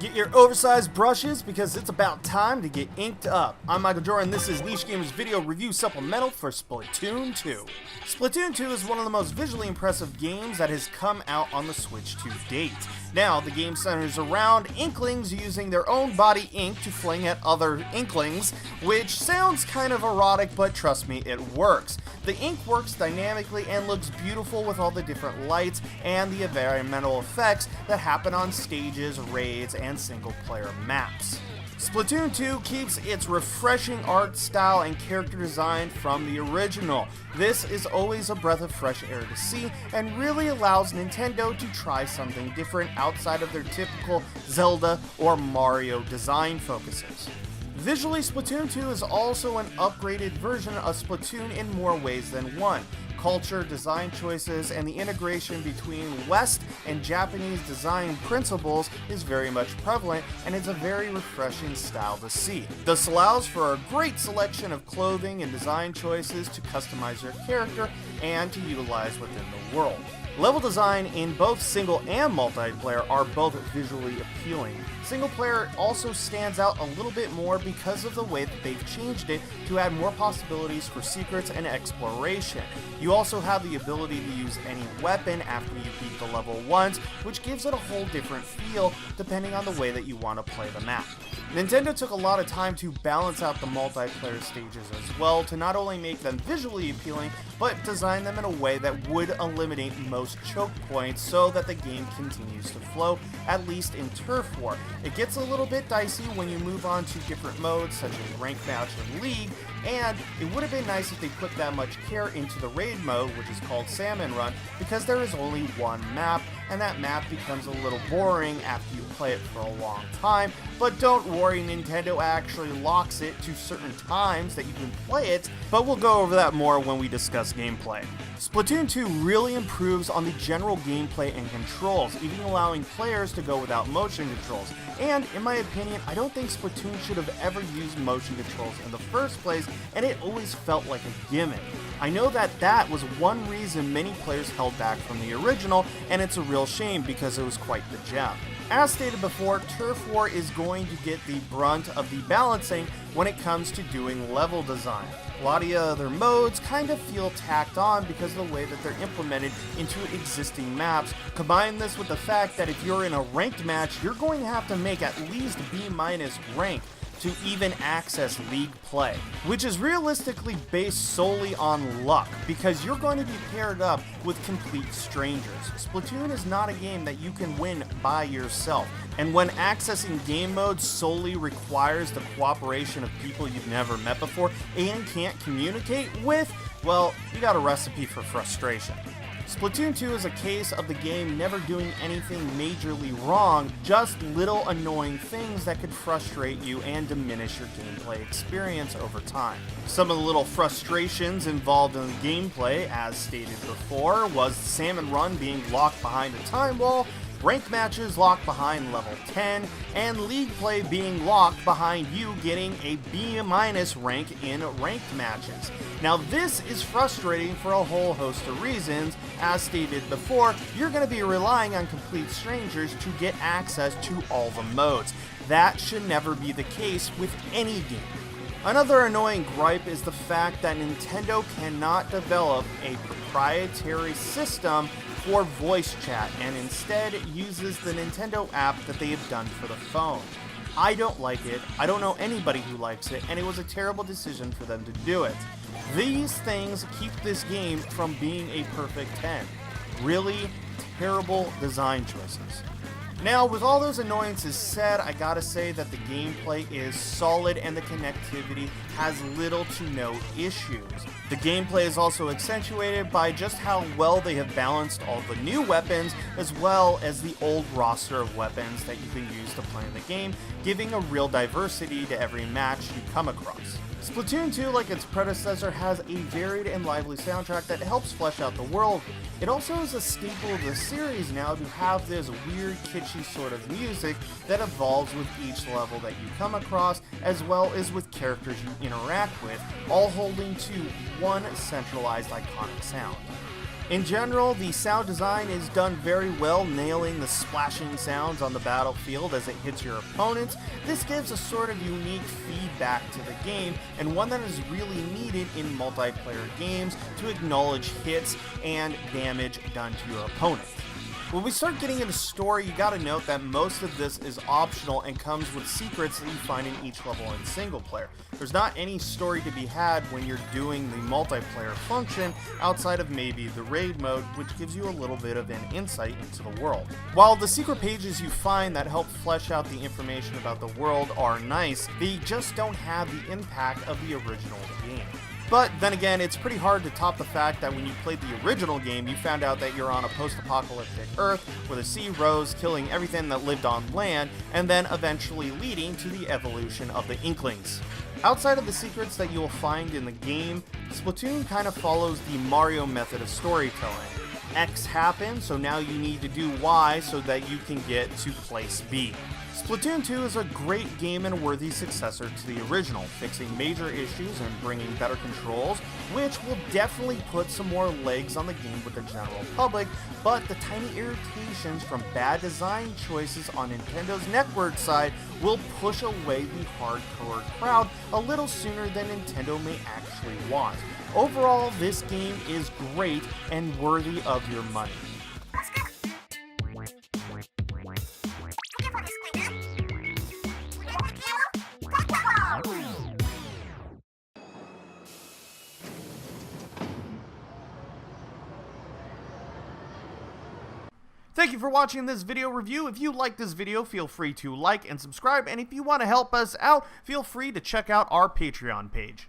Get your oversized brushes because it's about time to get inked up. I'm Michael Jordan, this is Leash Gamer's video review supplemental for Splatoon 2. Splatoon 2 is one of the most visually impressive games that has come out on the Switch to date. Now, the game centers around Inklings using their own body ink to fling at other Inklings, which sounds kind of erotic, but trust me, it works. The ink works dynamically and looks beautiful with all the different lights and the environmental effects that happen on stages, raids, and single-player maps. Splatoon 2 keeps its refreshing art style and character design from the original. This is always a breath of fresh air to see and really allows Nintendo to try something different outside of their typical Zelda or Mario design focuses. Visually, Splatoon 2 is also an upgraded version of Splatoon in more ways than one. Culture, design choices, and the integration between West and Japanese design principles is very much prevalent, and it's a very refreshing style to see. This allows for a great selection of clothing and design choices to customize your character and to utilize within the world. Level design in both single and multiplayer are both visually appealing. Single player also stands out a little bit more because of the way that they've changed it to add more possibilities for secrets and exploration. You also have the ability to use any weapon after you beat the level once, which gives it a whole different feel depending on the way that you want to play the map. Nintendo took a lot of time to balance out the multiplayer stages as well to not only make them visually appealing, but design them in a way that would eliminate most choke points so that the game continues to flow, at least in Turf War. It gets a little bit dicey when you move on to different modes such as Rank Match and League, and it would have been nice if they put that much care into the raid mode, which is called Salmon Run, because there is only one map, and that map becomes a little boring after you play it for a long time. But don't worry, Nintendo actually locks it to certain times that you can play it, but we'll go over that more when we discuss gameplay. Splatoon 2 really improves on the general gameplay and controls, even allowing players to go without motion controls. And, in my opinion, I don't think Splatoon should have ever used motion controls in the first place, and it always felt like a gimmick. I know that was one reason many players held back from the original, and it's a real shame because it was quite the gem. As stated before, Turf War is going to get the brunt of the balancing when it comes to doing level design. A lot of the other modes kind of feel tacked on because of the way that they're implemented into existing maps. Combine this with the fact that if you're in a ranked match, you're going to have to make at least B- rank to even access League play, which is realistically based solely on luck, because you're going to be paired up with complete strangers. Splatoon is not a game that you can win by yourself, and when accessing game modes solely requires the cooperation of people you've never met before and can't communicate with, well, you got a recipe for frustration. Splatoon 2 is a case of the game never doing anything majorly wrong, just little annoying things that could frustrate you and diminish your gameplay experience over time. Some of the little frustrations involved in the gameplay, as stated before, was Salmon Run being locked behind a time wall, rank matches locked behind level 10, and league play being locked behind you getting a B- rank in ranked matches. Now this is frustrating for a whole host of reasons. As stated before, you're going to be relying on complete strangers to get access to all the modes. That should never be the case with any game. Another annoying gripe is the fact that Nintendo cannot develop a proprietary system for voice chat and instead uses the Nintendo app that they have done for the phone. I don't like it, I don't know anybody who likes it, and it was a terrible decision for them to do it. These things keep this game from being a perfect 10. Really terrible design choices. Now, with all those annoyances said, I gotta say that the gameplay is solid and the connectivity has little to no issues. The gameplay is also accentuated by just how well they have balanced all the new weapons as well as the old roster of weapons that you can use to play in the game, giving a real diversity to every match you come across. Splatoon 2, like its predecessor, has a varied and lively soundtrack that helps flesh out the world. It also is a staple of the series now to have this weird, kitschy sort of music that evolves with each level that you come across, as well as with characters you interact with, all holding to one centralized iconic sound. In general, the sound design is done very well, nailing the splashing sounds on the battlefield as it hits your opponents. This gives a sort of unique feedback to the game, and one that is really needed in multiplayer games to acknowledge hits and damage done to your opponent. When we start getting into story, you gotta note that most of this is optional and comes with secrets that you find in each level in single player. There's not any story to be had when you're doing the multiplayer function outside of maybe the raid mode, which gives you a little bit of an insight into the world. While the secret pages you find that help flesh out the information about the world are nice, they just don't have the impact of the original game. But then again, it's pretty hard to top the fact that when you played the original game, you found out that you're on a post-apocalyptic Earth where the sea rose, killing everything that lived on land, and then eventually leading to the evolution of the Inklings. Outside of the secrets that you will find in the game, Splatoon kind of follows the Mario method of storytelling. X happens, so now you need to do Y so that you can get to place B. Splatoon 2 is a great game and a worthy successor to the original, fixing major issues and bringing better controls, which will definitely put some more legs on the game with the general public, but the tiny irritations from bad design choices on Nintendo's network side will push away the hardcore crowd a little sooner than Nintendo may actually want. Overall, this game is great and worthy of your money. Thank you for watching this video review. If you like this video, feel free to like and subscribe, and if you want to help us out, feel free to check out our Patreon page.